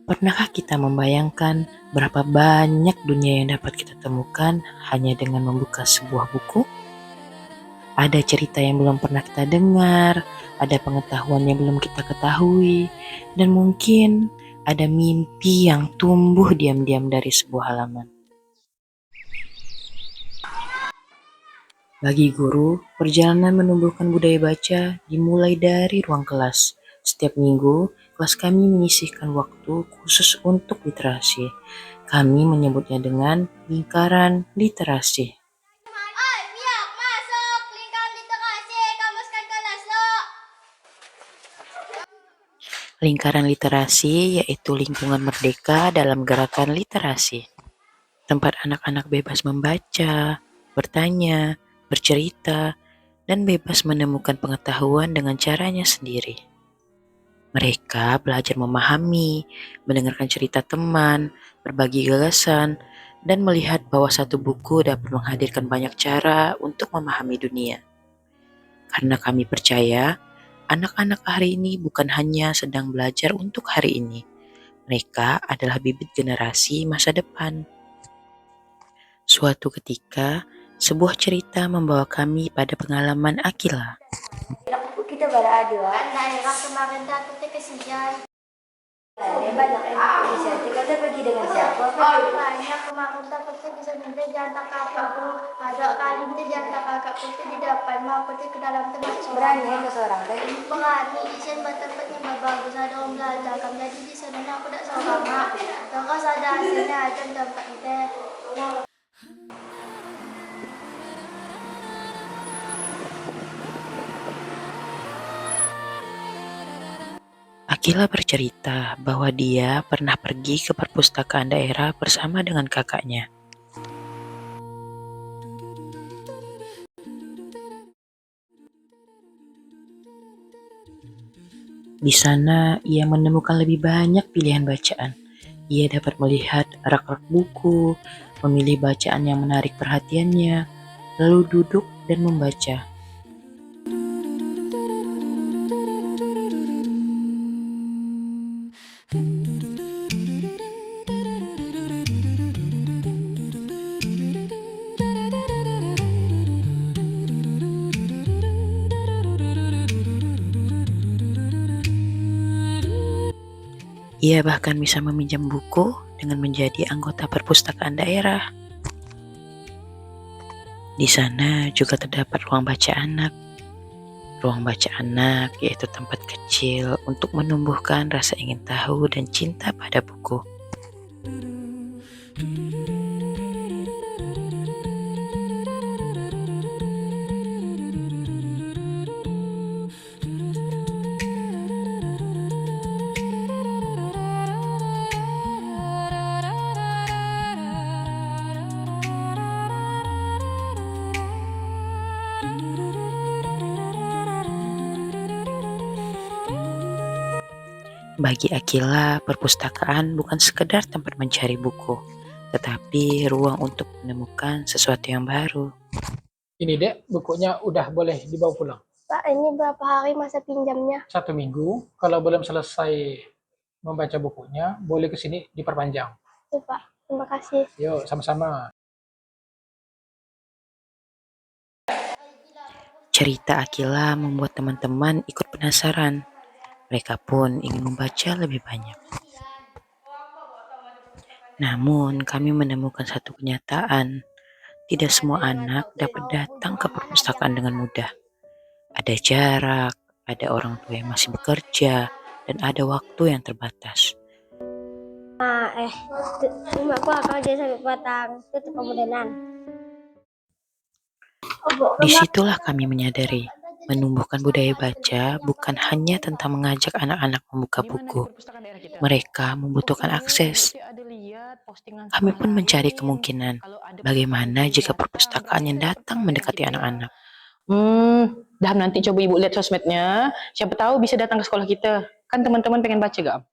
Pernahkah kita membayangkan berapa banyak dunia yang dapat kita temukan hanya dengan membuka sebuah buku? Ada cerita yang belum pernah kita dengar, ada pengetahuan yang belum kita ketahui, dan mungkin ada mimpi yang tumbuh diam-diam dari sebuah halaman. Bagi guru, perjalanan menumbuhkan budaya baca dimulai dari ruang kelas. Setiap minggu, kelas kami menyisihkan waktu khusus untuk literasi. Kami menyebutnya dengan lingkaran literasi. Siap, masuk. Lingkaran literasi. Kamuskan kelas lo. Lingkaran literasi yaitu lingkungan merdeka dalam gerakan literasi. Tempat anak-anak bebas membaca, bertanya, bercerita, dan bebas menemukan pengetahuan dengan caranya sendiri. Mereka belajar memahami, mendengarkan cerita teman, berbagi gagasan, dan melihat bahwa satu buku dapat menghadirkan banyak cara untuk memahami dunia. Karena kami percaya, anak-anak hari ini bukan hanya sedang belajar untuk hari ini. Mereka adalah bibit generasi masa depan. Suatu ketika, sebuah cerita membawa kami pada pengalaman Akila. Kita berada daerah kemarin datang ke kesian. Banyak yang bisa. Kita pergi dengan siapa? Banyak kemarin takutnya bisa minta jantan kakakku. Ada kali minta jantan kakakku itu di depan mau pergi ke dalam tempat berani ke seorang teh. Berani di sana tempatnya bagus ada orang belajar. Jadi di sana aku tak seorang. Terus ada hasilnya ada tempat itu. Akila bercerita bahwa dia pernah pergi ke perpustakaan daerah bersama dengan kakaknya. Di sana, ia menemukan lebih banyak pilihan bacaan. Ia dapat melihat rak-rak buku, memilih bacaan yang menarik perhatiannya, lalu duduk dan membaca. Ia bahkan bisa meminjam buku dengan menjadi anggota perpustakaan daerah. Di sana juga terdapat ruang baca anak. Ruang baca anak yaitu tempat kecil untuk menumbuhkan rasa ingin tahu dan cinta pada buku. Bagi Akila, perpustakaan bukan sekedar tempat mencari buku, tetapi ruang untuk menemukan sesuatu yang baru. Ini Dek, bukunya udah boleh dibawa pulang. Pak, ini berapa hari masa pinjamnya? 1 minggu, kalau belum selesai membaca bukunya, boleh ke sini diperpanjang. Tuh, Pak. Terima kasih. Yuk, sama-sama. Cerita Akila membuat teman-teman ikut penasaran. Mereka pun ingin membaca lebih banyak. Namun, kami menemukan satu kenyataan. Tidak semua anak dapat datang ke perpustakaan dengan mudah. Ada jarak, ada orang tua yang masih bekerja, dan ada waktu yang terbatas. Rumahku akan jadi sampai batang. Itu kemudian. Disitulah kami menyadari, menumbuhkan budaya baca bukan hanya tentang mengajak anak-anak membuka buku. Mereka membutuhkan akses. Kami pun mencari kemungkinan, bagaimana jika perpustakaan yang datang mendekati anak-anak. Dah nanti coba ibu lihat sosmednya, siapa tahu bisa datang ke sekolah kita. Kan teman-teman pengen baca gak?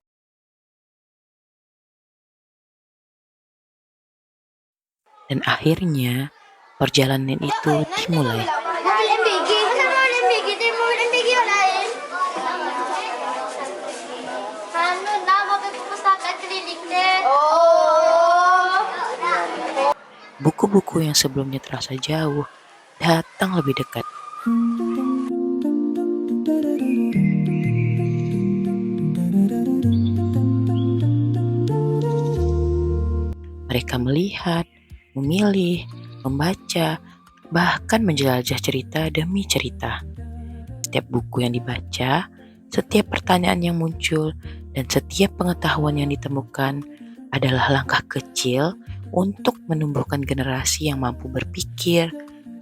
Dan akhirnya, perjalanan itu dimulai. Mobil MBG. Masa mobil MBG? Itu mobil MBG yang lain. Nama ke perpustakaan Buku-buku yang sebelumnya terasa jauh datang lebih dekat. Mereka melihat, memilih, membaca, bahkan menjelajah cerita demi cerita. Setiap buku yang dibaca, setiap pertanyaan yang muncul, dan setiap pengetahuan yang ditemukan adalah langkah kecil untuk menumbuhkan generasi yang mampu berpikir,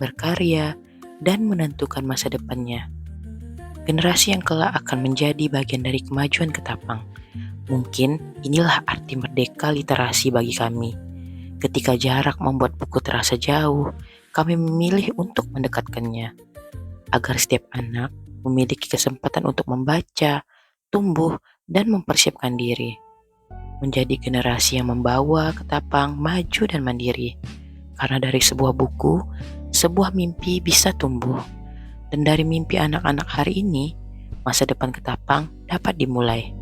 berkarya, dan menentukan masa depannya. Generasi yang kelak akan menjadi bagian dari kemajuan Ketapang. Mungkin inilah arti merdeka literasi bagi kami. Ketika jarak membuat buku terasa jauh, kami memilih untuk mendekatkannya. Agar setiap anak memiliki kesempatan untuk membaca, tumbuh, dan mempersiapkan diri. Menjadi generasi yang membawa Ketapang maju dan mandiri. Karena dari sebuah buku, sebuah mimpi bisa tumbuh. Dan dari mimpi anak-anak hari ini, masa depan Ketapang dapat dimulai.